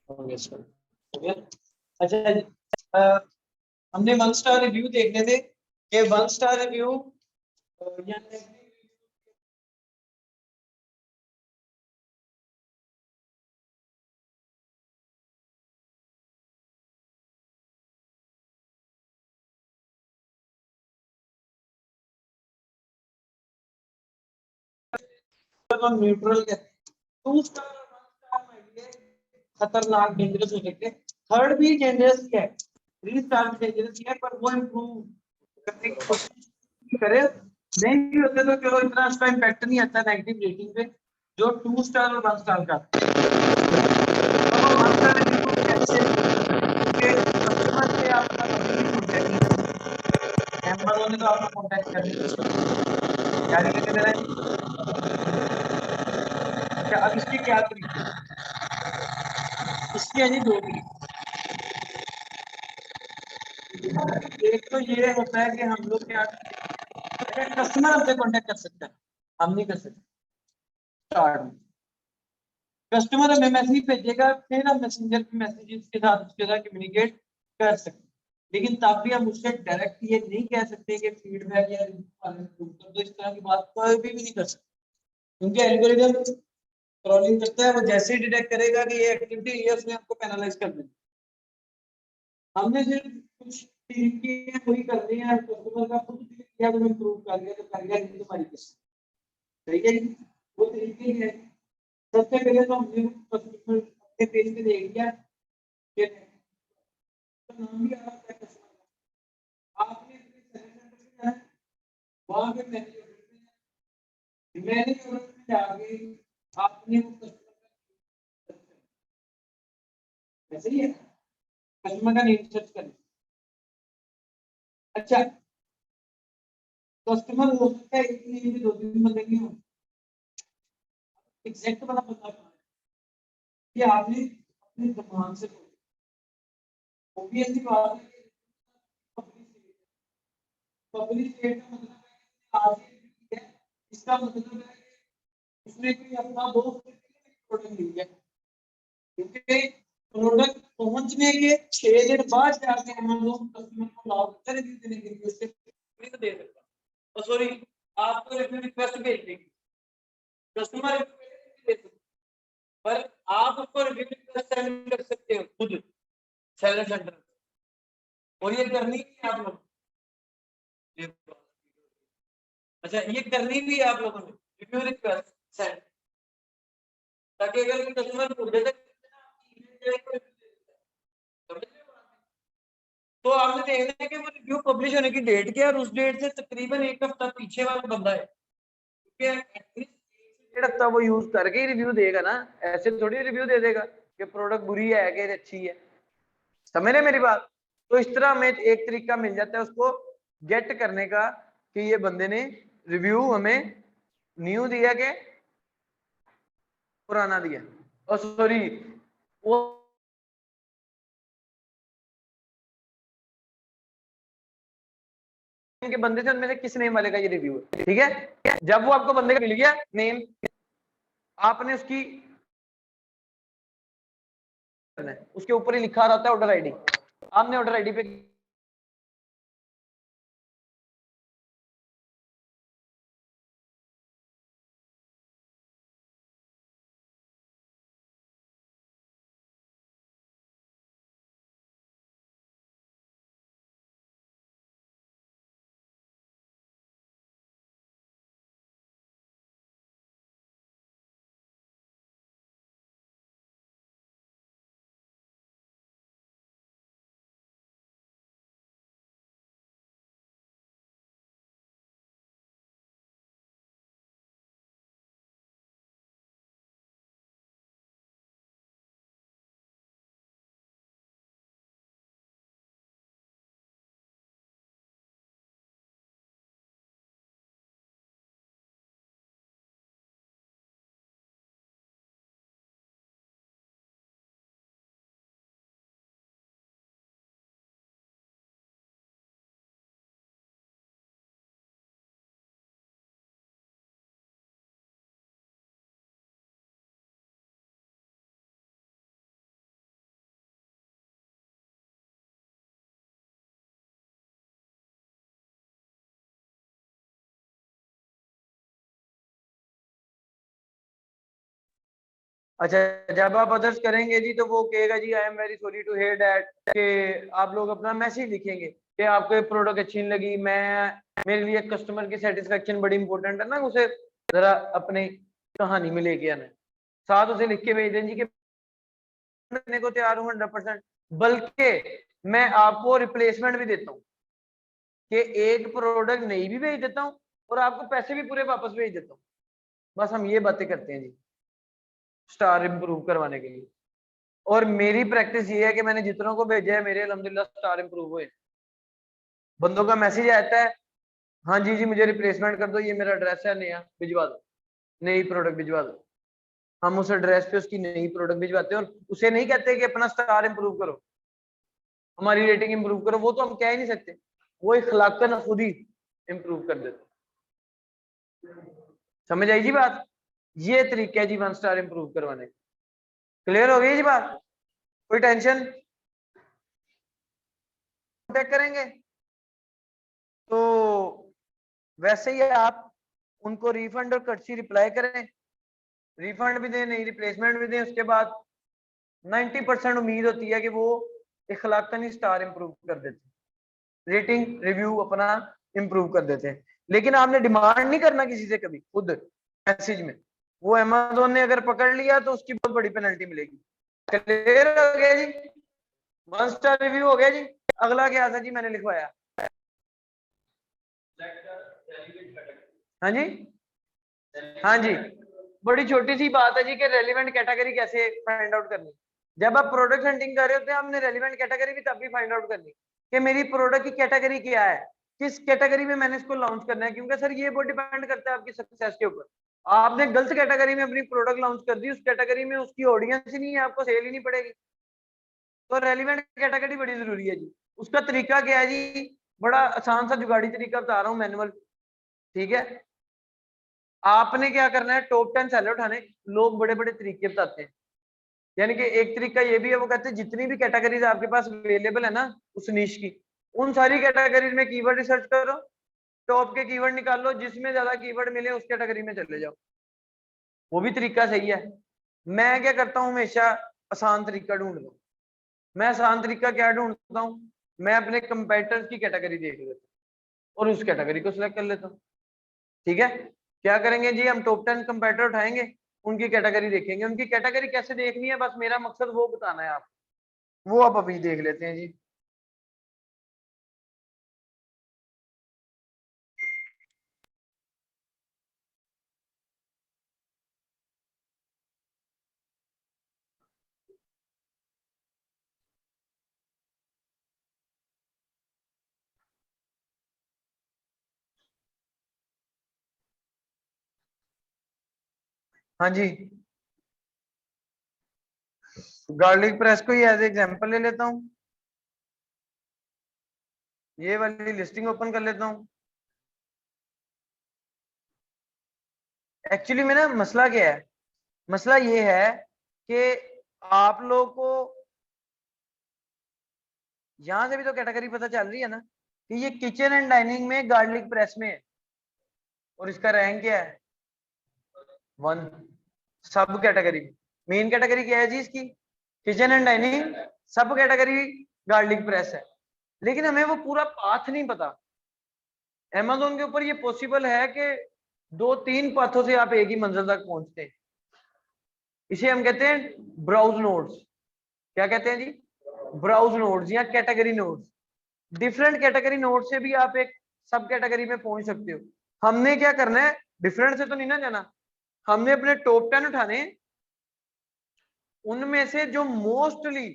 हो गया सर, हो गया। अच्छा अ, हमने 1 स्टार रिव्यू देखने थे कि 1 स्टार रिव्यू या न्यूट्रल के 2 स्टार और 1 स्टार खतरनाक डेंजरस हो सकते हैं। थर्ड भी डेंजरस है, 3 स्टार भी डेंजरस है, पर वो इम्प्रूव करने की कोशिश करे। नहीं भी होते तो चलो इतना उसका इम्पैक्ट नहीं आता नेगेटिव रेटिंग पे, जो 2 स्टार और 1 स्टार का। अब 1 स्टार रिव्यू कैसे, क्योंकि कस्टमर से आपका कभी भी कॉन्टेक्ट नहीं कर सकते, अमेज़न ने तो आपका कॉन्टेक्ट कर लिया, क्या लिखे दे रहा है। अच्छा अब इसके क्या तरीके, इसके है जी 2 तरीके। एक तो ये होता है कि हम लोग क्या, अच्छा कस्टमर हमसे कॉन्टेक्ट कर सकता है, हम नहीं कर सकते। स्टार्ट में कस्टमर हमें मैसेज भेजेगा, फिर हम मैसेंजर पे मैसेजेस के साथ उसके साथ कम्युनिकेट कर सकते हैं। लेकिन तब भी हम उससे डायरेक्ट ये नहीं कह सकते कि फीडबैक या रिव्यू कर दो, इस तरह की बात कोई भी नहीं कर सकते, क्योंकि एल्गोरिदम क्रॉलिंग करता है, वो जैसे ही डिटेक्ट करेगा कि ये एक्टिविटी है उसने आपको पेनलाइज कर देना। हमने सिर्फ कुछ तरीके वही करने हैं, कस्टमर का खुद किया तो इम्प्रूव कर गया तो कर गया, नहीं तुम्हारी किस्मत, ठीक है जी। वो तरीके हैं। सबसे पहले तो हमने कस्टमर अपने पेज पे देख लिया कि नाम भी आ रहा है कस्टमर का, आपने अपने सेलेक्ट सेंटर पे जाना है, वहां पे मैनेज में जाके आपने वो कस्टमर का ऐसे ही है, कस्टमर का नेम सर्च करना। अच्छा कस्टमर हो सकता है एक नेम में 2-3 बंदे नहीं हो, एग्जैक्ट वाला बंदा कहाँ है, ये आपने अपने दिमाग से ऑब्वियसली बात है कि पब्लिश डेट का मतलब है कि आज ये वीक है, इसका मतलब है कि उसने कोई अपना दोस्त प्रोडक्ट लिया है, क्योंकि प्रोडक्ट पहुंचने के 6 दिन बाद जाके हम लोग कस्टमर को लॉग कर देने के लिए उससे फ्री तो दे सकता, और सॉरी आपको रिव्यू रिक्वेस्ट भेज देंगे, कस्टमर रिव्यू दे सकते, पर आप उसको रिव्यू रिक्वेस्ट सेंड कर सकते हो खुद सेलर सेंटर, और ये करनी है आप लोग, अच्छा ये करनी भी है आप लोगों ने रिव्यू रिक्वेस्ट सेंड, ताकि अगर कस्टमर पूछे तो आपने देखना है कि वो रिव्यू पब्लिश होने की डेट क्या है, और उस डेट से तकरीबन 1 हफ्ता पीछे वाला बंदा है, क्योंकि 1.5 हफ्ता वो यूज करके ही रिव्यू देगा ना, ऐसे थोड़ी रिव्यू दे देगा कि प्रोडक्ट बुरी है कि अच्छी है, समझ रहे मेरी बात। तो इस तरह हमें एक तरीका मिल जाता है उसको गेट करने का कि ये बंदे ने रिव्यू हमें न्यू दिया कि पुराना दिया, और सॉरी वो के बंदे से उनमें से किस नेम वाले का ये रिव्यू है, ठीक है। जब वो आपको बंदे का मिल गया नेम, आपने उसकी उसके ऊपर ही लिखा रहता है ऑर्डर आईडी, आपने ऑर्डर आईडी पे अच्छा, जब आप अदर्स करेंगे जी तो वो कहेगा जी I am very sorry to hear that, कि आप लोग अपना मैसेज लिखेंगे कि आपको ये प्रोडक्ट अच्छी नहीं लगी, मैं मेरे लिए कस्टमर की सेटिस्फेक्शन बड़ी इंपॉर्टेंट है ना, उसे जरा अपनी कहानी में लेके आना है, साथ उसे लिख के भेज दें जी कि करने को तैयार हूँ 100%, बल्कि मैं आपको रिप्लेसमेंट भी देता हूँ कि एक प्रोडक्ट नहीं भी भेज देता हूँ और आपको पैसे भी पूरे वापस भेज देता हूँ। बस हम ये बातें करते हैं जी स्टार इंप्रूव करवाने के लिए। और मेरी प्रैक्टिस ये है कि मैंने जितनों को भेजा है मेरे अल्हम्दुलिल्लाह स्टार इंप्रूव हुए। बंदों का मैसेज आता है, हाँ जी जी मुझे रिप्लेसमेंट कर दो, ये मेरा एड्रेस है, नया भिजवा दो, नई प्रोडक्ट भिजवा दो। हम उस एड्रेस पे उसकी नई प्रोडक्ट भिजवाते हैं और उसे नहीं कहते कि अपना स्टार इंप्रूव करो, हमारी रेटिंग इंप्रूव करो, वो तो हम कह ही नहीं सकते, वो इखलाकन खुद ही इंप्रूव कर देते। समझ आई जी बात? ये तरीका है जी 1 स्टार इंप्रूव करवाने का। क्लियर हो गई जी बात? कोई टेंशन? चेक करेंगे तो वैसे ही आप उनको रिफंड और कर्सी रिप्लाई करें, रिफंड भी दें नहीं रिप्लेसमेंट भी दें, उसके बाद 90% उम्मीद होती है कि वो इखलाकन ही स्टार इंप्रूव कर देते, रेटिंग रिव्यू अपना इंप्रूव कर देते हैं। लेकिन आपने डिमांड नहीं करना किसी से कभी खुद मैसेज में, वो अमेज़न ने अगर पकड़ लिया तो उसकी बहुत बड़ी पेनल्टी मिलेगी। क्लियर हो गया जी? 1 स्टार रिव्यू हो गया जी। अगला क्या था जी मैंने लिखवाया? हाँ जी, हाँ जी, बड़ी छोटी सी बात है जी कि रेलिवेंट कैटेगरी कैसे फाइंड आउट करनी। जब आप प्रोडक्ट हंटिंग कर रहे होते हैं आपने रेलिवेंट कैटेगरी भी तब भी फाइंड आउट करनी कि मेरी प्रोडक्ट की कैटेगरी क्या है, किस कैटेगरी में मैंने इसको लॉन्च करना है, क्योंकि सर ये बहुत डिपेंड करता है आपकी सक्सेस के ऊपर। आपने गलत कैटेगरी में अपनी प्रोडक्ट लॉन्च कर दी, उस कैटेगरी में उसकी ऑडियंस ही नहीं है, आपको सेल ही नहीं पड़ेगी। तो रेलिवेंट कैटेगरी बड़ी जरूरी है जी। उसका तरीका क्या है जी? बड़ा आसान सा जुगाड़ी तरीका बता रहा हूँ, मैनुअल। ठीक है, आपने क्या करना है, टॉप 10 सेलर उठाने। लोग बड़े बड़े तरीके बताते हैं, यानी कि एक तरीका ये भी है, वो कहते हैं जितनी भी कैटेगरीज आपके पास अवेलेबल है ना उस निश की, उन सारी कैटेगरीज में कीवर्ड रिसर्च करो, टॉप के कीवर्ड निकाल लो, जिसमें ज्यादा कीवर्ड मिले उस कैटेगरी में चले जाओ। वो भी तरीका सही है। मैं क्या करता हूँ, हमेशा आसान तरीका ढूंढता हूँ। मैं आसान तरीका क्या ढूंढता हूँ, मैं अपने कंपेटिटर्स की कैटेगरी देख लेता हूँ और उस कैटेगरी को सिलेक्ट कर लेता हूँ। ठीक है, क्या करेंगे जी, हम टॉप 10 कंपेटिटर उठाएंगे, उनकी कैटेगरी देखेंगे। उनकी कैटेगरी कैसे देखनी है, बस मेरा मकसद वो बताना है आप, वो आप अभी देख लेते हैं जी। हाँ जी, गार्लिक प्रेस को ही एज एग्जांपल ले लेता हूँ, ये वाली लिस्टिंग ओपन कर लेता हूँ। एक्चुअली में ना मसला क्या है, मसला ये है कि आप लोग को यहां से भी तो कैटेगरी पता चल रही है ना कि ये किचन एंड डाइनिंग में गार्लिक प्रेस में है और इसका रैंक क्या है 1। सब कैटेगरी, मेन कैटेगरी क्या है जी इसकी, किचन एंड डाइनिंग, सब कैटेगरी गार्लिक प्रेस है। लेकिन हमें वो पूरा पाथ नहीं पता। अमेज़न के ऊपर ये पॉसिबल है कि 2-3 पाथों से आप एक ही मंजिल तक पहुंचते हैं। इसे हम कहते हैं ब्राउज नोड्स। क्या कहते हैं जी? ब्राउज नोड्स या category nodes. Different category node से भी आप एक सब कैटेगरी में पहुंच सकते हो। हमने क्या करना है, डिफरेंट से तो नहीं ना जाना, हमने अपने टॉप 10 उठाने, उनमें से जो मोस्टली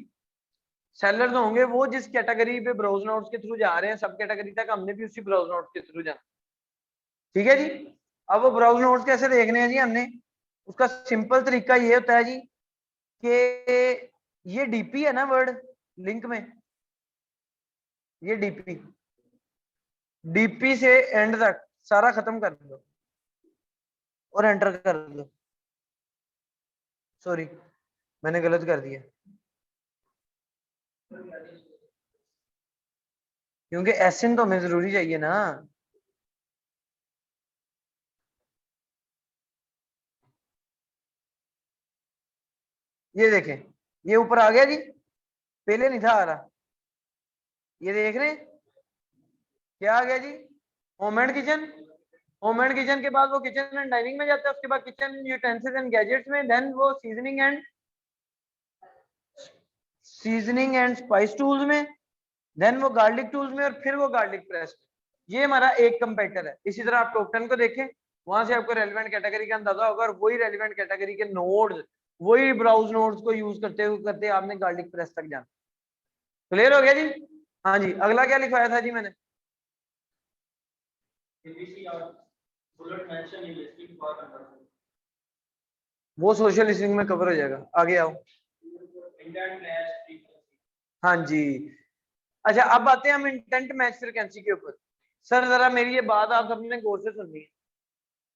सेलर्स होंगे वो जिस कैटेगरी पे ब्राउज नोड्स के थ्रू जा रहे हैं सब कैटेगरी तक, हमने भी उसी ब्राउज नोड्स के थ्रू जाना। ठीक है जी। अब वो ब्राउज नोड्स कैसे देखने हैं जी, हमने उसका सिंपल तरीका ये होता है जी कि ये डीपी है ना वर्ड लिंक में, ये डीपी, डीपी से एंड तक सारा खत्म कर दो और एंटर कर दो। सॉरी मैंने गलत कर दिया, क्योंकि एसएन तो हमें जरूरी चाहिए ना। ये देखें, ये ऊपर आ गया जी, पहले नहीं था आ रहा, ये देख रहे हैं क्या आ गया जी, home and kitchen. Home and kitchen के बाद वो किचन एंड डाइनिंग में जाता है, उसके बाद किचन यूटेंसिल्स एंड गैजेट्स में, देन वो सीजनिंग एंड स्पाइस टूल्स में, देन वो गार्लिक टूल्स में, और फिर वो गार्लिक प्रेस में। ये हमारा एक कंपेटर है। इसी तरह आप टॉप 10 को देखें, वहां से आपको रेलेवेंट कैटेगरी का अंदाजा होगा, और वही रेलेवेंट कैटेगरी के नोड्स, वही ब्राउज नोड्स को यूज करते हुए करते आपने गार्लिक प्रेस तक जाना। क्लियर हो गया जी? हाँ जी, अगला क्या लिखवाया था जी मैंने? वो सोशल लिसनिंग में कवर हो जाएगा, आगे आओ। हाँ जी, अच्छा अब आते हैं हम इंटेंट मैच फ्रीक्वेंसी के ऊपर। सर जरा मेरी ये बात आप सबने गौर से सुननी है।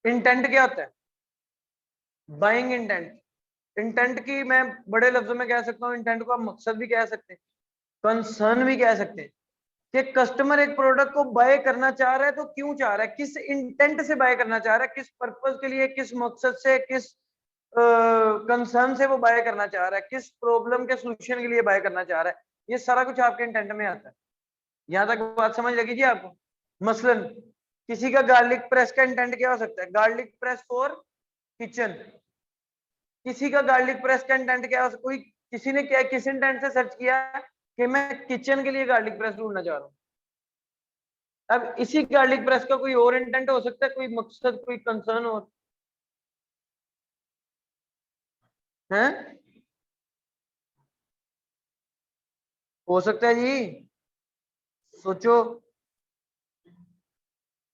इंटेंट क्या होता है? Buying intent. इंटेंट की मैं बड़े लफ्जों में कह सकता हूँ, इंटेंट को आप मकसद भी कह सकते हैं, कंसर्न भी कह सकते हैं, कि कस्टमर एक प्रोडक्ट को बाय करना चाह रहा है तो क्यों चाह रहा है, किस इंटेंट से बाय करना चाह रहा है, किस पर्पज के लिए, किस मकसद से, किस कंसर्न से वो बाय करना चाह रहा है, किस प्रॉब्लम के सोल्यूशन के लिए बाय करना चाह रहा है। ये सारा कुछ आपके इंटेंट में आता है। यहां तक बात समझ लगी जी आपको? मसलन किसी का गार्लिक प्रेस का इंटेंट क्या हो सकता है? Garlic press for kitchen. किसी का गार्लिक प्रेस का इंटेंट क्या हो सकता है? कोई किसी ने क्या किस इंटेंट से सर्च किया कि मैं किचन के लिए गार्लिक प्रेस ढूंढना चाह रहा हूँ। अब इसी गार्लिक प्रेस का कोई और इंटेंट हो सकता है, कोई मकसद, कोई कंसर्न है, हो सकता है जी, सोचो।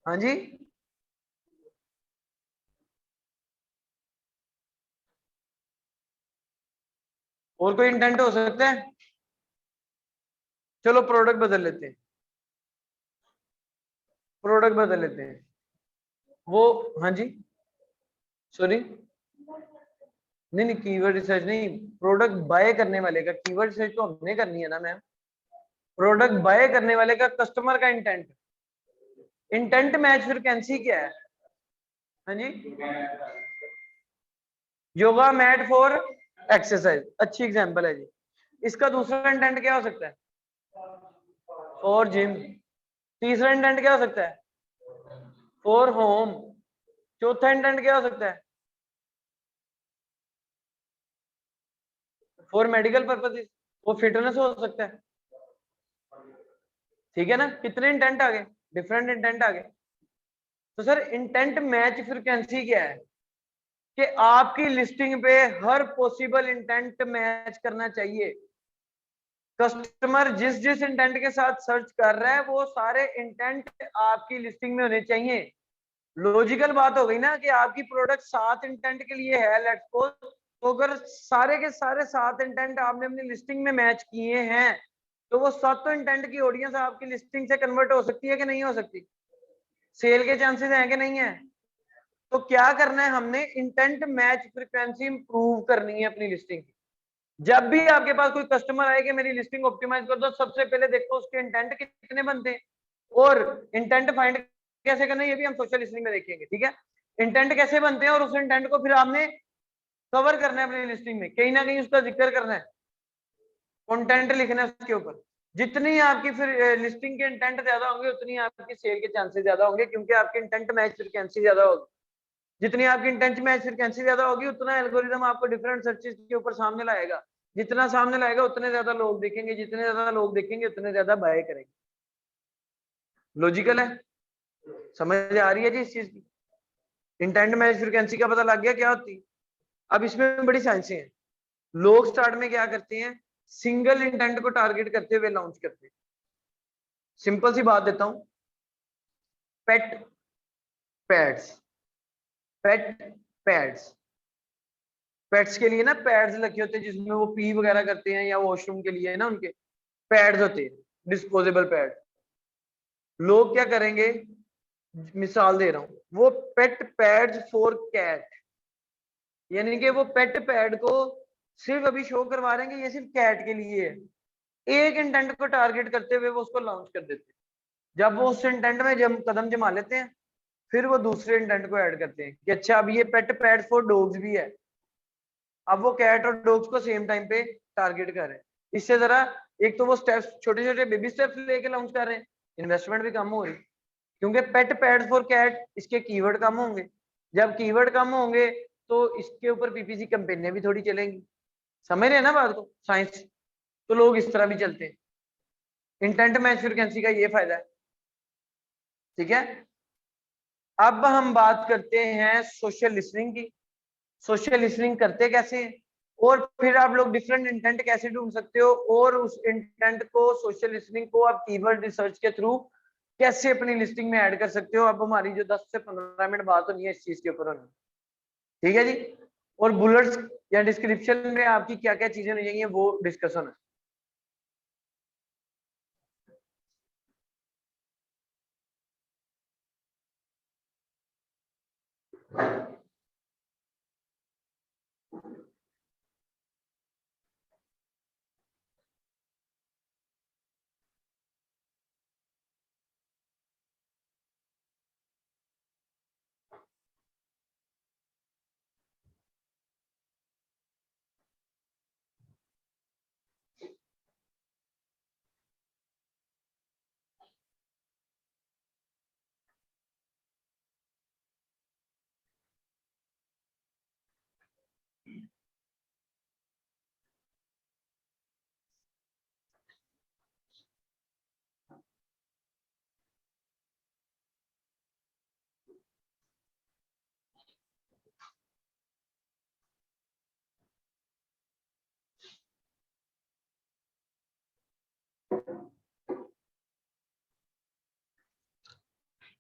हाँ जी, और कोई इंटेंट हो सकता है? चलो प्रोडक्ट बदल लेते हैं, प्रोडक्ट बदल लेते हैं वो। हाँ जी, सॉरी, नहीं नहीं, कीवर्ड रिसर्च नहीं, प्रोडक्ट बाय करने वाले का कीवर्ड रिसर्च तो हमने करनी है ना मैम। प्रोडक्ट बाय करने वाले का कस्टमर का इंटेंट, इंटेंट मैच फ्रीक्वेंसी क्या है? हाँ जी, योगा मैट फॉर एक्सरसाइज, अच्छी एग्जांपल है जी। इसका दूसरा इंटेंट क्या हो सकता है? For gym. तीसरा इंटेंट क्या हो सकता है? For home. चौथा इंटेंट क्या हो सकता है? फॉर मेडिकल पर्पज, वो फिटनेस हो सकता है। ठीक है ना, कितने इंटेंट आ गए, डिफरेंट इंटेंट आ गए। तो सर इंटेंट मैच फ्रीक्वेंसी क्या है? कि आपकी लिस्टिंग पे हर पॉसिबल इंटेंट मैच करना चाहिए। कस्टमर जिस जिस इंटेंट के साथ सर्च कर रहा है वो सारे इंटेंट आपकी लिस्टिंग में होने चाहिए। लॉजिकल बात हो गई ना कि आपकी प्रोडक्ट 7 इंटेंट के लिए है, लेट्स सपोज, तो अगर सारे के सारे 7 इंटेंट आपने अपनी लिस्टिंग में मैच किए हैं तो वो 7 इंटेंट की ऑडियंस आपकी लिस्टिंग से कन्वर्ट हो सकती है कि नहीं हो सकती? सेल के चांसेस हैं कि नहीं है? तो क्या करना है हमने? इंटेंट मैच फ्रीक्वेंसी इंप्रूव करनी है अपनी लिस्टिंग की। जब भी आपके पास कोई कस्टमर आए कि मेरी लिस्टिंग ऑप्टिमाइज कर दो, सबसे पहले देखो उसके इंटेंट कितने बनते हैं, और इंटेंट फाइंड कैसे करना है ये भी हम सोशल लिस्टिंग में देखेंगे। ठीक है, इंटेंट कैसे बनते हैं और उस इंटेंट को फिर आपने कवर करना है अपनी लिस्टिंग में, कहीं ना कहीं उसका जिक्र करना है, कंटेंट लिखना है उसके ऊपर। जितनी आपकी फिर लिस्टिंग के इंटेंट ज्यादा होंगे उतनी आपकी सेल के चांसेस ज्यादा होंगे, क्योंकि आपकी इंटेंट मैच फ्रीक्वेंसी ज्यादा होगी। जितनी आपकी इंटेंट मैच फ्रीक्वेंसी ज्यादा होगी उतना एल्गोरिदम आपको डिफरेंट सर्चेस के ऊपर सामने लाएगा। जितना सामने लाएगा उतने ज्यादा लोग देखेंगे, जितने ज्यादा लोग देखेंगे उतने ज्यादा बाय करेंगे। लॉजिकल है, समझ आ रही है जी इस चीज की? इंटेंट मैच फ्रीक्वेंसी का पता लग गया क्या होती है? अब इसमें बड़ी साइंसें हैं। लोग स्टार्ट में क्या करते हैं? सिंगल इंटेंट को टारगेट करते हुए लॉन्च करते हैं। सिंपल सी बात देता हूं, पेट पैड्स, पेट पैड्स, पेट्स के लिए ना पैड्स लगे होते हैं जिसमें वो पी वगैरह करते हैं, या वॉशरूम के लिए ना उनके पैड्स होते हैं, डिस्पोजेबल पैड। लोग क्या करेंगे, मिसाल दे रहा हूं, वो पेट पैड्स फॉर कैट, यानी कि वो पेट पैड को सिर्फ अभी शो करवा रहे हैं, ये सिर्फ कैट के लिए है। एक इंटेंट को टारगेट करते हुए वो उसको लॉन्च कर देते हैं। जब वो उस इंटेंट में जब कदम जमा लेते हैं, फिर वो दूसरे इंटेंट को ऐड करते हैं कि अच्छा अब ये पेट पैड फॉर डॉग्स भी है। अब वो कैट और डॉग्स को सेम टाइम पे टारगेट कर रहे हैं। इससे जरा एक तो वो स्टेप्स छोटे छोटे बेबी स्टेप्स लेके लॉन्च कर रहे हैं, इन्वेस्टमेंट भी कम हो रही, क्योंकि पेट पैड फॉर कैट इसके कीवर्ड कम होंगे, जब कीवर्ड कम होंगे तो इसके ऊपर पीपीसी कैंपेनें भी थोड़ी चलेंगी। समझ रहे हैं ना बात को, साइंस। तो लोग इस तरह भी चलते हैं, इंटेंट मैच फ्रीक्वेंसी का ये फायदा है। ठीक है, अब हम बात करते हैं सोशल लिसनिंग की। सोशल लिसनिंग करते कैसे हैं, और फिर आप लोग डिफरेंट इंटेंट कैसे ढूंढ सकते हो, और उस इंटेंट को, सोशल लिसनिंग को आप कीवर्ड रिसर्च के थ्रू कैसे अपनी लिस्टिंग में ऐड कर सकते हो। अब हमारी जो 10 से 15 मिनट बात होनी है इस चीज के ऊपर होनी, ठीक है जी। और बुलेट्स या डिस्क्रिप्शन में आपकी क्या क्या चीजें होनी चाहिए वो डिस्कशन है।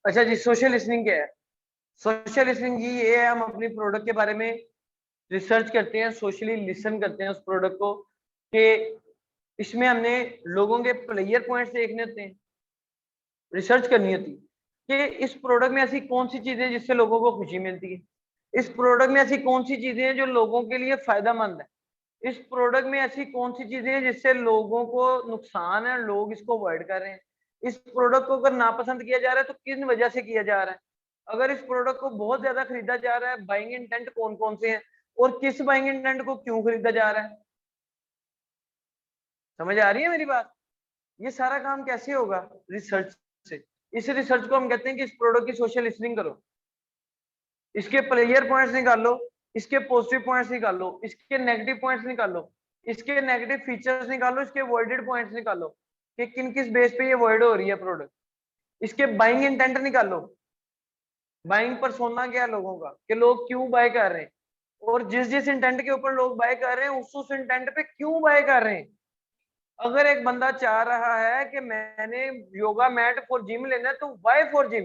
अच्छा जी, सोशल लिसनिंग क्या है? सोशल लिसनिंग ये है, हम अपनी प्रोडक्ट के बारे में रिसर्च करते हैं, सोशली लिसन करते हैं उस प्रोडक्ट को, कि इसमें हमने लोगों के प्लेयर पॉइंट्स देखने होते हैं, रिसर्च करनी होती है कि इस प्रोडक्ट में ऐसी कौन सी चीजें जिससे लोगों को खुशी मिलती है, इस प्रोडक्ट में ऐसी कौन सी चीजें हैं जो लोगों के लिए फायदेमंद है, इस प्रोडक्ट में ऐसी कौन सी चीजें हैं जिससे लोगों को नुकसान है, लोग इसको अवॉइड कर रहे हैं, इस प्रोडक्ट को अगर नापसंद किया जा रहा है तो किन वजह से किया जा रहा है, अगर इस प्रोडक्ट को बहुत ज्यादा खरीदा जा रहा है, बाइंग इंटेंट कौन कौन से हैं, और किस बाइंग इंटेंट को क्यों खरीदा जा रहा है। समझ आ रही है मेरी बात? ये सारा काम कैसे होगा? रिसर्च से। इस रिसर्च को हम कहते हैं कि इस प्रोडक्ट की सोशल लिसनिंग करो, इसके प्लेयर पॉइंट्स निकाल लो, इसके पॉजिटिव पॉइंट्स निकाल लो, इसके नेगेटिव पॉइंट्स निकाल लो, इसके नेगेटिव फीचर्स निकाल लो, इसके अवॉइडेड पॉइंट्स निकाल लो कि किन किस बेस पे ये अवॉइड हो रही है प्रोडक्ट, इसके बाइंग इंटेंट निकाल लो, बाइंग परसोना क्या है लोगों का, कि लोग क्यों बाय कर रहे हैं, और जिस जिस इंटेंट के ऊपर लोग बाय कर रहे हैं उस इंटेंट पे क्यों बाय कर रहे हैं। अगर एक बंदा चाह रहा है कि मैंने योगा मैट फॉर जिम लेना है तो वाई फॉर जिम,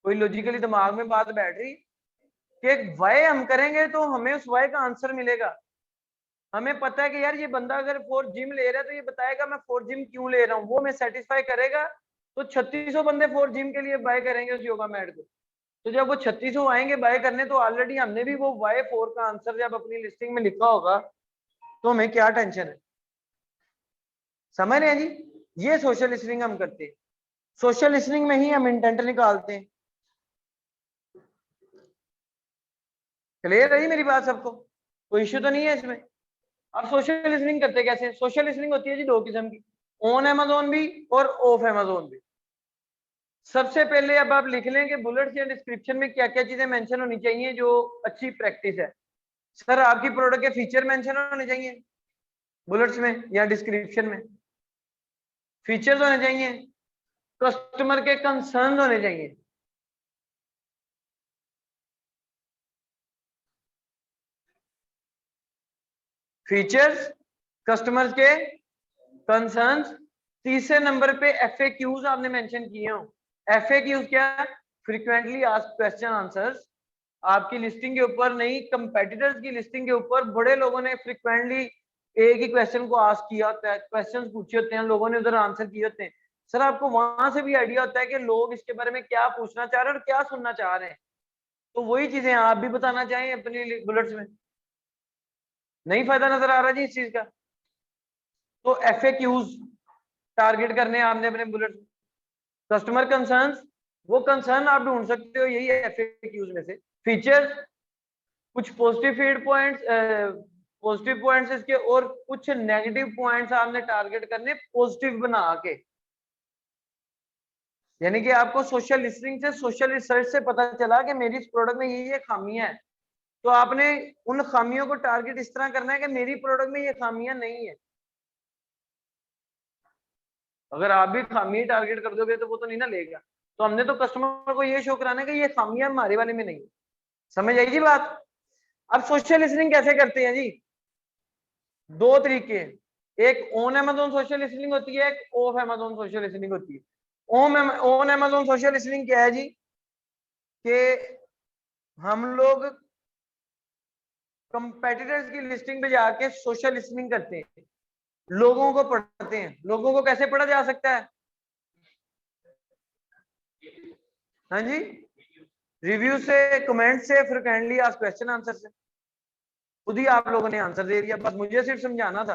कोई लॉजिकली दिमाग में बात बैठ रही कि वाई हम करेंगे तो हमें उस वाई का आंसर मिलेगा। हमें पता है कि यार ये बंदा अगर फॉर जिम ले रहा है तो ये बताएगा मैं फॉर जिम क्यों ले रहा हूँ, वो मैं सेटिस्फाई करेगा, तो 3600 बंदे फॉर जिम के लिए बाय करेंगे उस योगा मैट को। तो जब वो 3600 आएंगे बाय करने, तो ऑलरेडी हमने भी वो वाई फोर का आंसर जब अपनी लिस्टिंग में लिखा होगा, तो हमें क्या टेंशन है। समझ रहे हैं जी? ये सोशल लिसनिंग हम करते हैं, सोशल लिसनिंग में ही हम इंटेंट निकालते हैं। क्लियर है जी मेरी बात सबको? कोई इश्यू तो नहीं है इसमें? अब सोशल लिसनिंग करते कैसे? सोशल लिसनिंग होती है जी दो किस्म की, ऑन अमेजोन भी और ऑफ अमेजोन भी। सबसे पहले अब आप लिख लें कि बुलेट्स या डिस्क्रिप्शन में क्या क्या चीजें मेंशन होनी चाहिए जो अच्छी प्रैक्टिस है। सर आपकी प्रोडक्ट के फीचर मेंशन होने चाहिए बुलेट्स में या डिस्क्रिप्शन में, फीचर्स होने चाहिए, कस्टमर के कंसर्न होने चाहिए। फीचर्स, कस्टमर के कंसर्न्स, तीसरे नंबर पे एफएक्यूज आपने मेंशन किए हो। एफएक्यूज क्या? Frequently asked question answers. आपकी लिस्टिंग के ऊपर नहीं, कंपेटिटर्स की लिस्टिंग के ऊपर बड़े लोगों ने फ्रीक्वेंटली एक ही क्वेश्चन को आस्क किया होता है, क्वेश्चंस पूछे होते हैं, लोगों ने उधर आंसर किए होते हैं। सर आपको वहां से भी आइडिया होता है कि लोग इसके बारे में क्या पूछना चाह रहे हैं और क्या सुनना चाह रहे हैं, तो वही चीजें आप भी बताना चाहें अपनी बुलेट्स में। नहीं फायदा नजर आ रहा जी इस चीज का? तो एफएक्यूज टारगेट करने हैं आपने अपने बुलेट। कस्टमर कंसर्न्स, वो कंसर्न आप ढूंढ सकते हो यही एफएक्यूज में से। फीचर्स, कुछ positive feed points, positive points इसके, और कुछ नेगेटिव पॉइंट्स आपने टारगेट करने पॉजिटिव बना के। यानी कि आपको सोशल लिसनिंग से, सोशल रिसर्च से पता चला कि मेरी इस प्रोडक्ट में ये खामियां है, तो आपने उन खामियों को टारगेट इस तरह करना है कि मेरी प्रोडक्ट में ये खामियां नहीं है। अगर आप भी खामी टारगेट कर दोगे तो वो तो नहीं ना लेगा। तो हमने तो कस्टमर को ये शो कराना है कि ये खामियां हमारे वाले में नहीं है। समझ आई जी बात। अब सोशल लिसनिंग कैसे करते हैं जी? दो तरीके हैं, एक ऑन अमेज़न सोशल लिसनिंग होती है, एक ऑफ अमेज़न सोशल लिसनिंग होती है। ऑन अमेज़न सोशल लिसनिंग क्या है जी? कि हम लोग कंपेटिटर्स की लिस्टिंग पे जाके सोशल लिसनिंग करते हैं, लोगों को पढ़ते हैं। लोगों को कैसे पढ़ा जा सकता है? हाँ जी, रिव्यू से, कमेंट से, फ्रिक्वेंटली आस्क्ड क्वेश्चन आंसर से। खुद ही आप लोगों ने आंसर दे दिया, बस मुझे सिर्फ समझाना था।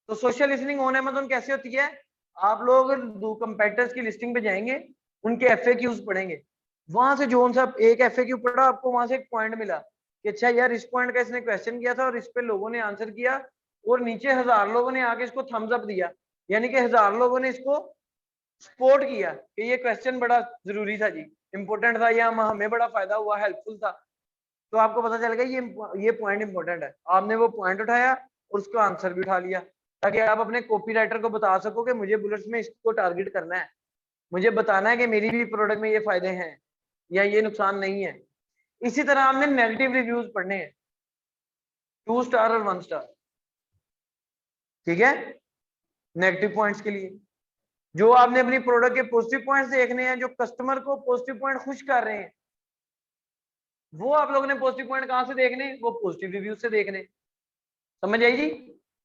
तो सोशल लिसनिंग ऑन अमेज़न कैसे होती है? आप लोग दो कंपेटिटर्स की लिस्टिंग पे जाएंगे, उनके एफएक्यूज पढ़ेंगे, वहां से जो सा एक एफएक्यू पढ़ा, आपको वहां से एक पॉइंट मिला कि अच्छा यार इस पॉइंट का इसने क्वेश्चन किया था और इस पे लोगों ने आंसर किया, और नीचे 1000 लोगों ने आके इसको थम्स अप दिया, यानी कि 1000 लोगों ने इसको सपोर्ट किया कि ये क्वेश्चन बड़ा जरूरी था जी, इंपॉर्टेंट था, या हमें बड़ा फायदा हुआ, हेल्पफुल था। तो आपको पता चल गया ये पॉइंट इंपॉर्टेंट है। आपने वो पॉइंट उठाया और उसका आंसर भी उठा लिया, ताकि आप अपने कॉपीराइटर को बता सको कि मुझे बुलेट्स में इसको टारगेट करना है, मुझे बताना है कि मेरी भी प्रोडक्ट में ये फायदे हैं या ये नुकसान नहीं है। इसी तरह हमने नेगेटिव रिव्यूज पढ़ने हैं, 2 स्टार और 1 स्टार। ठीक है, नेगेटिव पॉइंट्स के लिए जो आपने अपनी प्रोडक्ट के पॉजिटिव पॉइंट्स देखने हैं, जो कस्टमर को पॉजिटिव पॉइंट खुश कर रहे हैं, वो आप लोगों ने पॉजिटिव पॉइंट कहां से देखने? वो पॉजिटिव रिव्यू से देखने। समझ आई जी।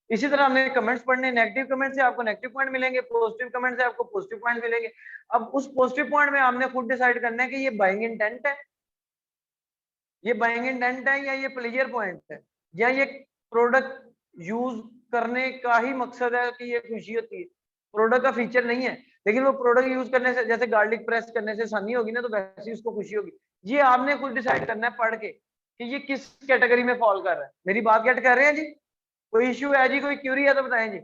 इसी तरह हमने कमेंट्स पढ़ने, नेगेटिव कमेंट से आपको नेगेटिव पॉइंट मिलेंगे, पॉजिटिव कमेंट से आपको पॉजिटिव पॉइंट मिलेंगे। अब उस पॉजिटिव पॉइंट में आपने खुद डिसाइड करना है कि ये बाइंग इंटेंट है, ये बाइंग इंटेंट है, या ये प्लेजर पॉइंट है, या ये प्रोडक्ट यूज करने का ही मकसद है कि ये खुशी होती है, प्रोडक्ट का फीचर नहीं है। लेकिन वो प्रोडक्ट यूज करने से, जैसे गार्लिक प्रेस करने से आसानी होगी ना, तो वैसे ही उसको खुशी होगी। ये आपने खुद डिसाइड करना है पढ़ के कि ये किस कैटेगरी में फॉल कर रहा है। मेरी बात गेट कर रहे हैं जी? कोई इश्यू है जी, कोई क्यूरी है तो बताएं जी।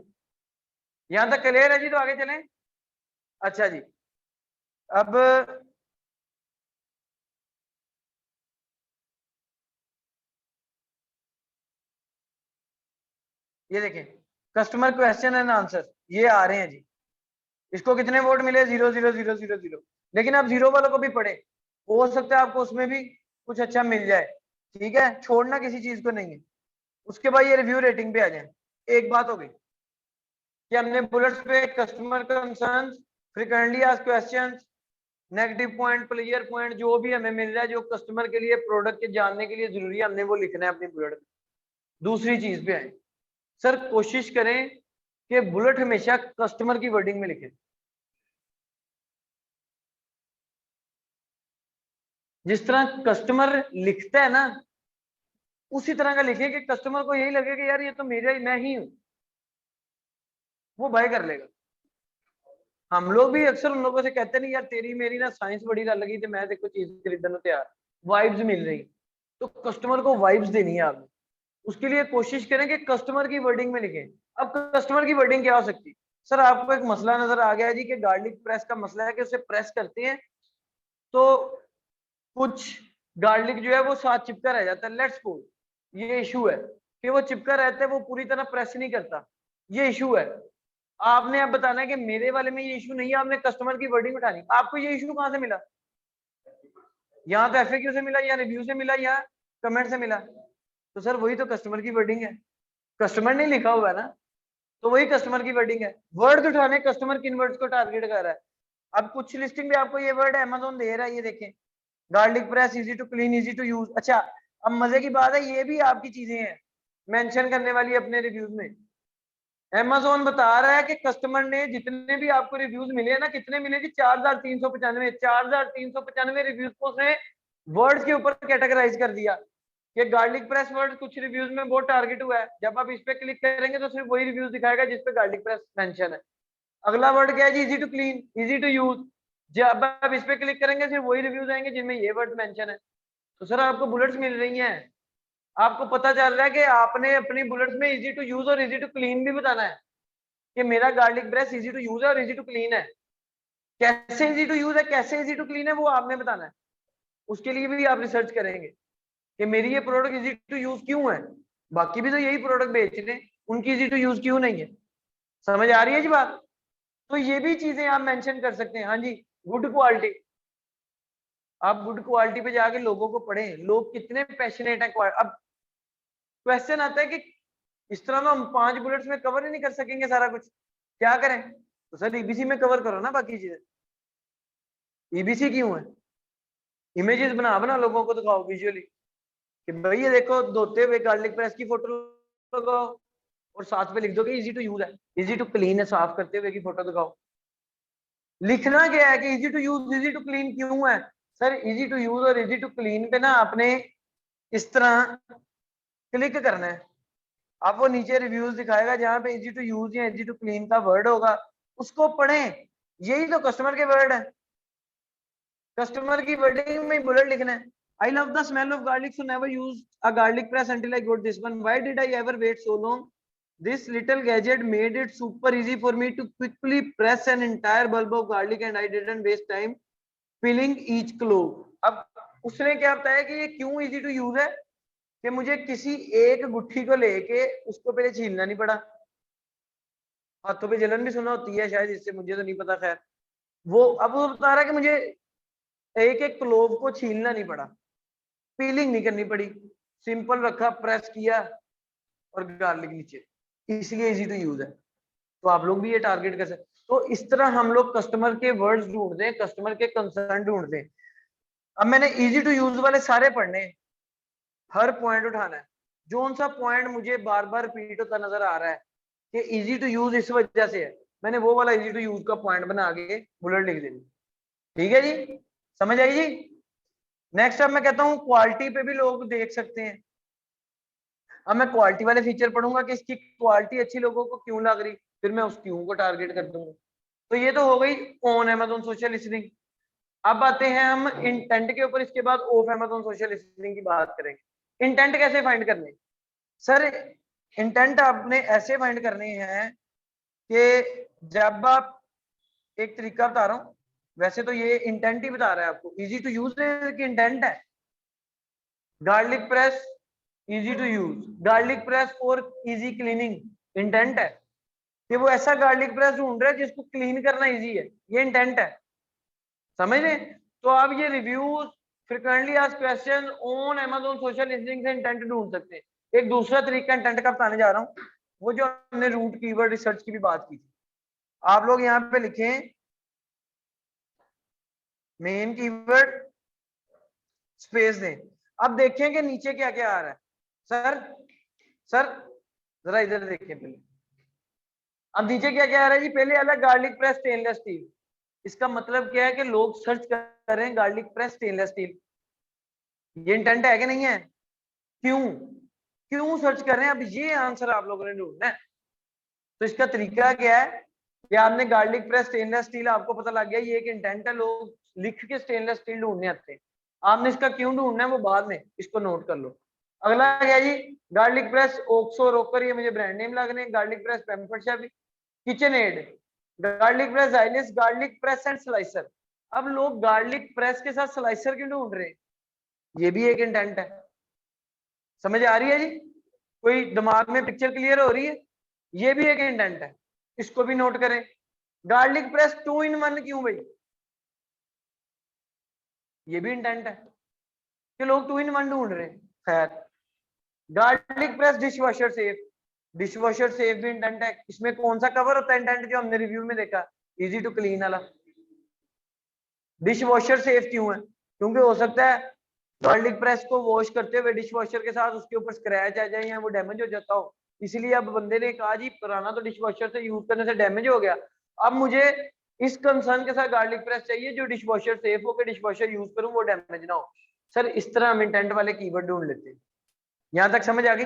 यहां तक क्लियर है जी? तो आगे चलें। अच्छा जी, अब ये देखें, कस्टमर क्वेश्चन एंड आंसर ये आ रहे हैं जी। इसको कितने वोट मिले? 0,0,0,0,0। लेकिन आप जीरो वालों को भी पढ़े, हो सकता है आपको उसमें भी कुछ अच्छा मिल जाए। ठीक है, छोड़ना किसी चीज को नहीं है। उसके बाद ये रिव्यू रेटिंग पे आ जाए। एक बात हो गई कि हमने बुलेट्स पे customer concern, frequently asked questions, negative point, player point, जो भी हमें मिल रहा है जो कस्टमर के लिए प्रोडक्ट के जानने के लिए जरूरी है, हमने वो लिखना है अपनी बुलेट में। दूसरी चीज पे आए, सर कोशिश करें कि बुलेट हमेशा कस्टमर की वर्डिंग में लिखें। जिस तरह कस्टमर लिखता है ना, उसी तरह का लिखें कि कस्टमर को यही लगे कि यार ये तो मेरा ही, मैं ही हूं, वो बाय कर लेगा। हम लोग भी अक्सर उन लोगों से कहते नहीं यार तेरी मेरी ना साइंस बड़ी रल लगी तो मैं देखो चीज खरीदने को तैयार, वाइब्स मिल रही। तो कस्टमर को वाइब्स देनी है आपने, उसके लिए कोशिश करें कि कस्टमर की वर्डिंग में लिखें। अब कस्टमर की वर्डिंग क्या हो सकती है? सर आपको एक मसला नजर आ गया है जी कि गार्लिक प्रेस का मसला है कि उसे प्रेस करते हैं तो कुछ गार्लिक जो है वो साथ चिपका रह जाता है। लेट्स सपोज ये इशू है कि वो चिपका रहता है, वो पूरी तरह प्रेस नहीं करता, ये इशू है। आपने अब बताना है कि मेरे वाले में ये इशू नहीं है, आपने कस्टमर की वर्डिंग उठानी। आपको ये इशू कहां से मिला? यहाँ तो एफएक्यू से मिला, या रिव्यू से मिला, या कमेंट से मिला? तो सर वही तो कस्टमर की वर्डिंग है, कस्टमर ने लिखा हुआ है ना, तो वही कस्टमर की वर्डिंग है। वर्ड्स उठाने, कस्टमर किन वर्ड्स को टारगेट कर रहा है। अब कुछ लिस्टिंग में आपको ये वर्ड अमेज़न दे रहा है, ये देखें, garlic press, easy to clean, easy to use. अच्छा, अब मजे की बात है, ये भी आपकी चीजें हैं मेंशन करने वाली अपने रिव्यूज में। Amazon बता रहा है कि कस्टमर ने जितने भी आपको रिव्यूज मिले हैं ना, कितने मिले जी? 4,395। 4,395 रिव्यूज को उसने वर्ड्स के ऊपर कैटेगराइज कर दिया कि गार्लिक प्रेस वर्ड कुछ रिव्यूज में बहुत टारगेट हुआ है। जब आप इस पे क्लिक करेंगे तो सिर्फ वही रिव्यूज दिखाएगा जिसपे गार्लिक प्रेस मेंशन है। अगला वर्ड क्या है जी? Easy to clean, easy to use. जब आप इस पे क्लिक करेंगे सिर्फ वही रिव्यूज आएंगे जिनमें ये वर्ड मेंशन है। तो सर आपको बुलेट्स मिल रही हैं, आपको पता चल रहा है कि आपने अपनी बुलेट्स में इजी टू यूज और इजी टू क्लीन भी बताना है कि मेरा garlic press easy to use है और इजी टू क्लीन है। कैसे इजी टू यूज है, कैसे इजी टू क्लीन है, वो आपने बताना है। उसके लिए भी आप रिसर्च करेंगे कि मेरी ये प्रोडक्ट इजी टू यूज क्यों है, बाकी भी तो यही प्रोडक्ट बेच रहे हैं, उनकी इजी टू यूज क्यों नहीं है। समझ आ रही है जी बात? तो ये भी चीजें आप मेंशन कर सकते हैं। हाँ जी, गुड क्वालिटी। आप गुड क्वालिटी पे जाके लोगों को पढ़ें, लोग कितने पैशनेट है। अब क्वेश्चन आता है कि इस तरह तो हम 5 बुलेट्स में कवर ही नहीं कर सकेंगे सारा कुछ, क्या करें? तो सर ईबीसी में कवर करो ना बाकी चीजें। ईबीसी क्यों है? इमेजेस बना बना लोगों को दिखाओ विजुअली कि भाई ये देखो धोते हुए गार्लिक प्रेस की फोटो लगाओ और साथ में लिख दो कि इजी टू यूज है, इजी टू क्लीन है, साफ करते हुए की फोटो दिखाओ। लिखना क्या है कि easy to use easy to clean क्यों है? सर इजी टू यूज और इजी टू क्लीन पे ना आपने इस तरह क्लिक करना है। आप वो नीचे रिव्यूज दिखाएगा जहां पे इजी टू यूज या इजी टू क्लीन का वर्ड होगा, उसको पढ़ें। यही तो कस्टमर के वर्ड है, कस्टमर की वर्डिंग में बुलेट लिखना है। I love the smell of garlic, so never use a garlic press until I got this one. Why did I ever wait so long? This little gadget made it super easy for me to quickly press an entire bulb of garlic and I didn't waste time peeling each clove. अब उसने क्या बताया कि ये क्यों easy to use है कि मुझे किसी एक गुट्ठी को लेके उसको पहले छीलना नहीं पड़ा। हाथों पे जलन भी सुना होती है शायद, इससे मुझे तो नहीं पता। खैर वो अब वो बता रहा है कि मुझे एक एक क्लोव को छीलना नहीं पड़ा, पीलिंग नहीं करनी पड़ी, सिंपल रखा, प्रेस किया और गार्लिक नीचे, इसलिए इजी टू यूज है। तो आप लोग भी ये टारगेट कर सकते। तो इस तरह हम लोग कस्टमर के वर्ड्स ढूंढते हैं, कस्टमर के कंसर्न ढूंढते हैं। अब मैंने इजी टू यूज वाले सारे पढ़ने, हर पॉइंट उठाना है। जो सा पॉइंट मुझे बार बार रिपीट होता नजर आ रहा है कि इजी टू यूज इस वजह से है, मैंने वो वाला इजी टू यूज का पॉइंट बना के बुलेट लिख देनी। ठीक है जी, समझ आई जी? नेक्स्ट अब मैं कहता हूँ क्वालिटी पे भी लोग देख सकते हैं। अब मैं क्वालिटी वाले फीचर पढ़ूंगा कि इसकी क्वालिटी अच्छी लोगों को क्यों लग रही, फिर मैं उस क्यों को टारगेट कर दूंगा। तो ये तो हो गई ऑन अमेज़न सोशल लिसनिंग। अब आते हैं हम इंटेंट के ऊपर, इसके बाद ऑफ अमेज़न सोशल लिसनिंग की बात करेंगे। इंटेंट कैसे फाइंड करने? सर इंटेंट आपने ऐसे फाइंड करने हैं कि जब आप, एक तरीका बता रहा हूँ, वैसे तो ये इंटेंट ही बता रहा है आपको, इजी टू यूज की इंटेंट है। Garlic press easy to use, garlic press और इजी क्लीनिंग इंटेंट है कि वो ऐसा गार्लिक प्रेस ढूंढ रहा है जिसको क्लीन करना इजी है, ये इंटेंट है। समझ रहे? तो आप ये reviews, frequently asked question on Amazon social listening से इंटेंट ढूंढ सकते हैं। एक दूसरा तरीका इंटेंट का बताने जा रहा हूँ, वो जो हमने रूट कीवर्ड रिसर्च की भी बात की थी। आप लोग यहाँ पे लिखें मेन कीवर्ड स्पेस दें। अब देखें कि नीचे क्या क्या आ रहा है। सर जरा इधर देखें पहले। अब नीचे क्या क्या आ रहा है जी? पहले अलग गार्लिक प्रेस स्टेनलेस स्टील। इसका मतलब क्या है कि लोग सर्च कर रहे हैं गार्लिक प्रेस स्टेनलेस स्टील। ये इंटेंट है कि नहीं है? क्यों क्यों सर्च कर रहे हैं? अब ये आंसर आप लोगों ने ढूंढना है। तो इसका तरीका क्या है कि आपने गार्लिक प्रेस स्टेनलेस स्टील, आपको पता लग गया ये एक इंटेंट है, लोग लिख के स्टेनलेस स्टील ढूंढने आते हैं। आपने इसका क्यों ढूंढना है वो बाद में, इसको नोट कर लो। अगला क्या जी? गार्लिक प्रेस ओक्सो रोकर, ये मुझे ब्रांड नेम लग रहे हैं। Garlic press pamper chef, kitchen aid, garlic press Zyliss, garlic press and slicer. अब लोग गार्लिक प्रेस के साथ स्लाइसर क्यों ढूंढ रहे हैं? ये भी एक इंटेंट है। समझ आ रही है जी? कोई दिमाग में पिक्चर क्लियर हो रही है? ये भी एक इंटेंट है, इसको भी नोट करें। गार्लिक प्रेस 2 in 1 क्यों भाई? ये भी इंटेंट है कि लोग 2 in 1 ढूंढ रहे हैं। खैर, garlic press dish washer safe, dish washer safe भी इंटेंट है। इसमें कौन सा कवर होता है इंटेंट जो हमने रिव्यू में देखा? इजी टू क्लीन वाला। डिश वॉशर सेफ क्यों है? क्योंकि हो सकता है गार्लिक प्रेस को वॉश करते हुए डिश वॉशर के साथ उसके ऊपर स्क्रैच आ जाए या वो डैमेज हो जाता हो, इसलिए अब बंदे ने कहा जी पुराना तो डिश वॉशर से यूज करने से डैमेज हो गया, अब मुझे इस कंसर्न के साथ गार्लिक प्रेस चाहिए जो डिश वॉशर सेफ हो, के डिश वॉशर यूज करूं वो डैमेज ना हो। सर इस तरह हम इंटेंट वाले कीवर्ड ढूंढ लेते हैं। यहां तक समझ आ गई?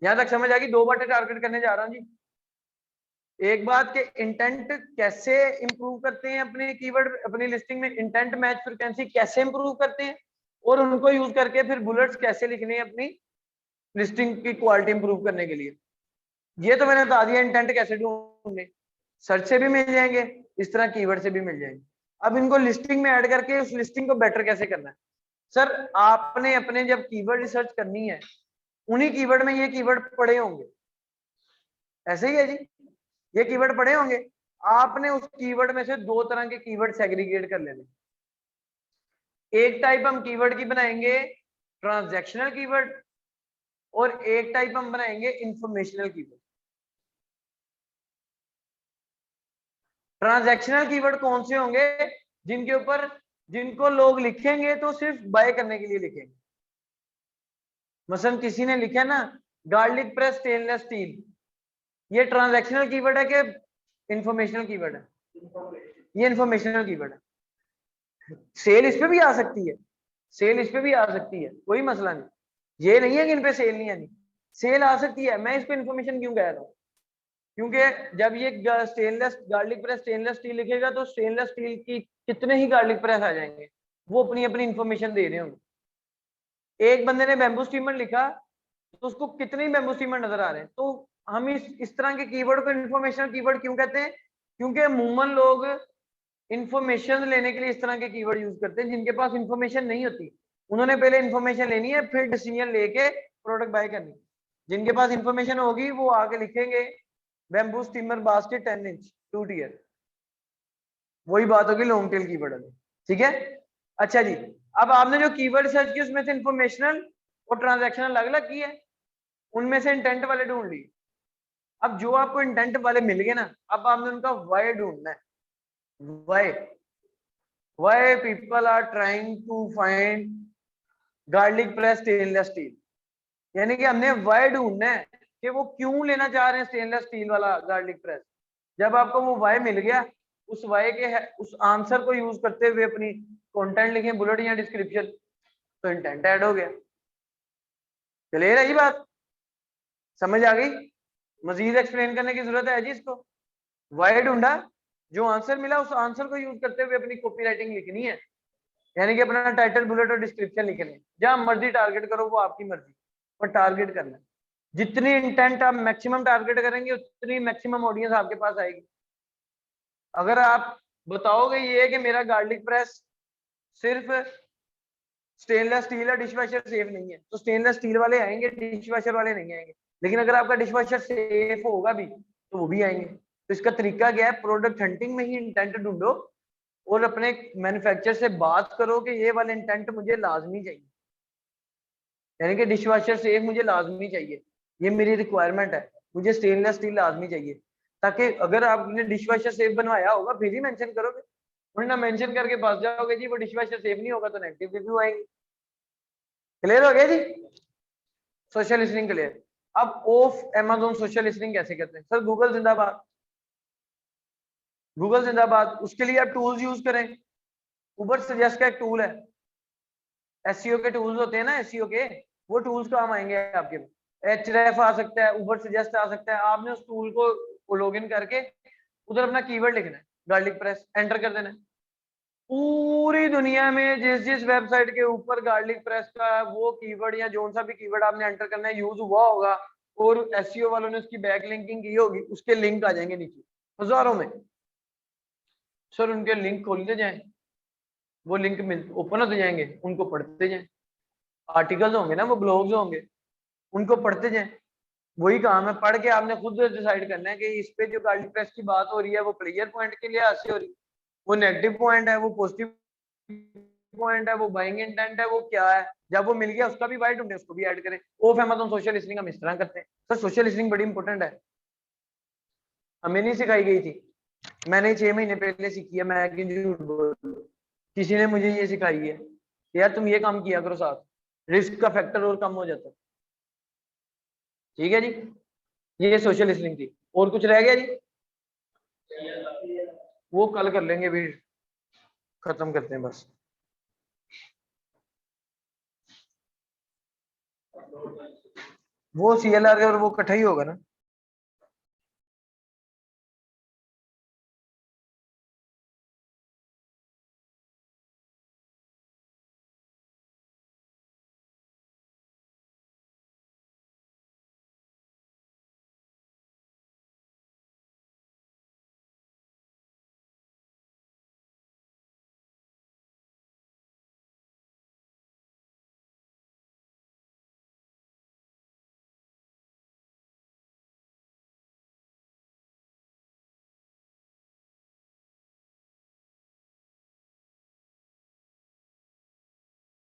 यहां तक समझ आ गई? 2 बातें टारगेट करने जा रहा हूं जी। एक बात के इंटेंट कैसे इंप्रूव करते हैं अपने कीवर्ड, अपनी लिस्टिंग में इंटेंट मैच फ्रीक्वेंसी कैसे इंप्रूव करते हैं, और उनको यूज करके फिर बुलेट्स कैसे लिखने हैं अपनी लिस्टिंग की क्वालिटी इंप्रूव करने के लिए। ये तो मैंने बता दिया इंटेंट कैसे ढूंढने, सर्च से भी मिल जाएंगे, इस तरह कीवर्ड से भी मिल जाएंगे। अब इनको लिस्टिंग में ऐड करके उस लिस्टिंग को बेटर कैसे करना है। सर आपने अपने जब कीवर्ड रिसर्च करनी है, उन्हीं कीवर्ड में ये कीवर्ड पड़े होंगे, ऐसे ही है जी, ये कीवर्ड पड़े होंगे। आपने उस कीवर्ड में से दो तरह के कीवर्ड सेग्रीगेट कर लेने। एक टाइप हम कीवर्ड की बनाएंगे ट्रांजैक्शनल कीवर्ड, और एक टाइप हम बनाएंगे इंफॉर्मेशनल कीवर्ड। ट्रांजैक्शनल कीवर्ड कौन से होंगे? जिनके ऊपर जिनको लोग लिखेंगे तो सिर्फ बाय करने के लिए लिखेंगे। मसलन किसी ने लिखा ना गार्लिक प्रेस स्टेनलेस स्टील, ये ट्रांजैक्शनल कीवर्ड है कि इंफॉर्मेशनल कीवर्ड है? ये इंफॉर्मेशनल कीवर्ड है। सेल इस पे भी आ सकती है, सेल इस पे भी आ सकती है, कोई मसला नहीं। ये नहीं है कि इन पे सेल नहीं आनी, सेल आ सकती है। मैं इस पे इंफॉर्मेशन क्यों कह रहा हूँ? क्योंकि जब ये stainless garlic press stainless steel लिखेगा तो स्टेनलेस स्टील की कितने ही गार्लिक प्रेस आ जाएंगे, वो अपनी अपनी इंफॉर्मेशन दे रहे होंगे। एक बंदे ने बैम्बू स्टीमर लिखा तो उसको कितने ही बैम्बू स्टीमर नजर आ रहे हैं। तो हम इस तरह के कीवर्ड को इंफॉर्मेशनल कीवर्ड क्यों कहते हैं? क्योंकि अमूमन लोग इंफॉर्मेशन लेने के लिए इस तरह के कीवर्ड यूज करते हैं जिनके पास इंफॉर्मेशन नहीं होती। उन्होंने पहले इंफॉर्मेशन लेनी है, फिर डिसीजन लेके प्रोडक्ट बाय करनी। जिनके पास इंफॉर्मेशन होगी वो आगे लिखेंगे bamboo steamer basket 10 inch 2 tier, वही बात होगी लॉन्ग टेल कीवर्ड वाली। ठीक है, अच्छा जी। अब आपने जो कीवर्ड सर्च की उसमें से इंफॉर्मेशनल और ट्रांजैक्शनल अलग अलग की है, उनमें से इंटेंट वाले ढूंढ लिए। अब जो आपको इंटेंट वाले मिल गए ना, अब आपने उनका वाई ढूंढना है। Why people are trying to find garlic press stainless steel, यानी कि हमने वाई ढूंढना है कि वो क्यों लेना चाह रहे हैं स्टेनलेस स्टील वाला गार्लिक प्रेस। जब आपको वो वाई मिल गया, उस वाई के उस आंसर को यूज करते हुए अपनी कंटेंट लिखें, बुलेट या डिस्क्रिप्शन, तो इंटेंट ऐड हो गया। क्लियर है ये बात? समझ आ गई? मजीद एक्सप्लेन करने की जरूरत है जी इसको? वाई ढूंढा, जो आंसर मिला उस आंसर को यूज करते हुए अपनी कॉपी राइटिंग लिखनी है, यानी कि अपना टाइटल बुलेट और डिस्क्रिप्शन लिखने। जहां मर्जी टारगेट करो, वो आपकी मर्जी, पर टारगेट करना है। जितनी इंटेंट आप मैक्सिमम टारगेट करेंगे उतनी मैक्सिमम ऑडियंस आपके पास आएगी। अगर आप बताओगे ये कि मेरा गार्लिक प्रेस सिर्फ स्टेनलेस स्टील है, डिशवॉशर सेफ नहीं है, तो स्टेनलेस स्टील वाले आएंगे, डिशवॉशर वाले नहीं आएंगे। लेकिन अगर आपका डिशवॉशर सेफ होगा भी तो वो भी आएंगे। तो इसका तरीका क्या है? प्रोडक्ट हंटिंग में ही इंटेंट ढूंढो और अपने मैन्युफैक्चरर से बात करो कि ये वाला इंटेंट मुझे लाजमी चाहिए, यानी कि डिशवॉशर सेफ मुझे लाजमी चाहिए, ये मेरी रिक्वायरमेंट है, मुझे स्टेनलेस स्टील लाजमी चाहिए। ताकि अगर आपने डिशवॉशर सेफ बनवाया होगा फिर ही मेंशन करोगे, वरना मेंशन करके फंस जाओगे जी वो डिशवॉशर सेफ नहीं होगा तो नेगेटिव रिव्यू आएंगे। क्लियर हो गया जी? Social listening clear. अब ऑफ अमेज़न सोशल लिसनिंग कैसे करते हैं? सर गूगल जिंदाबाद, गूगल जिंदाबाद। उसके लिए आप टूल्स यूज करें। उबर सजेस्ट का एक टूल है, एसईओ के टूल्स होते हैं ना, एसईओ के, वो टूल्स काम आएंगे आपके। एचरेफ आ सकता है, उबर सजेस्ट आ सकता है। आपने उस टूल को लॉग इन करके उधर अपना कीवर्ड लिखना है, गार्लिक प्रेस, एंटर कर देना है। पूरी दुनिया में जिस जिस वेबसाइट के ऊपर गार्लिक प्रेस का वो कीवर्ड या जोन सा भी कीवर्ड आपने एंटर करना है यूज हुआ होगा और एसईओ वालों ने उसकी बैक लिंकिंग की होगी, उसके लिंक आ जाएंगे नीचे हजारों में। सर उनके लिंक खोलते जाएं, वो लिंक मिल ओपन होते जाएंगे, उनको पढ़ते जाएं। आर्टिकल्स होंगे ना, वो ब्लॉग्स होंगे, उनको पढ़ते जाएं। वही काम है, पढ़ के आपने खुद डिसाइड करना है कि इस पे जो गार्लिक प्रेस की बात हो रही है वो प्लेयर पॉइंट के लिए हासिल हो रही है, वो नेगेटिव पॉइंट है, वो पॉजिटिव पॉइंट है, वो बाइंग इंटेंट है, वो क्या है। जब वो मिल गया उसका भी वाइट ढूंढे, उसको भी ऐड करें। ऑफ अमेज़न सोशल लिसनिंग हम इस तरह करते हैं। सर सोशल लिसनिंग बड़ी इंपॉर्टेंट है, हमें नहीं सिखाई गई थी, मैंने 6 महीने पहले सीखी है। मैं क्यों झूठ बोलूं, किसी ने मुझे ये सिखाई है कि यार तुम ये काम किया करो, साथ रिस्क का फैक्टर और कम हो जाता है। ठीक है जी, ये सोशल लिसनिंग थी। और कुछ रह गया जी? वो कल कर लेंगे, भी खत्म करते हैं बस। वो CLR और वो इकट्ठा ही होगा ना।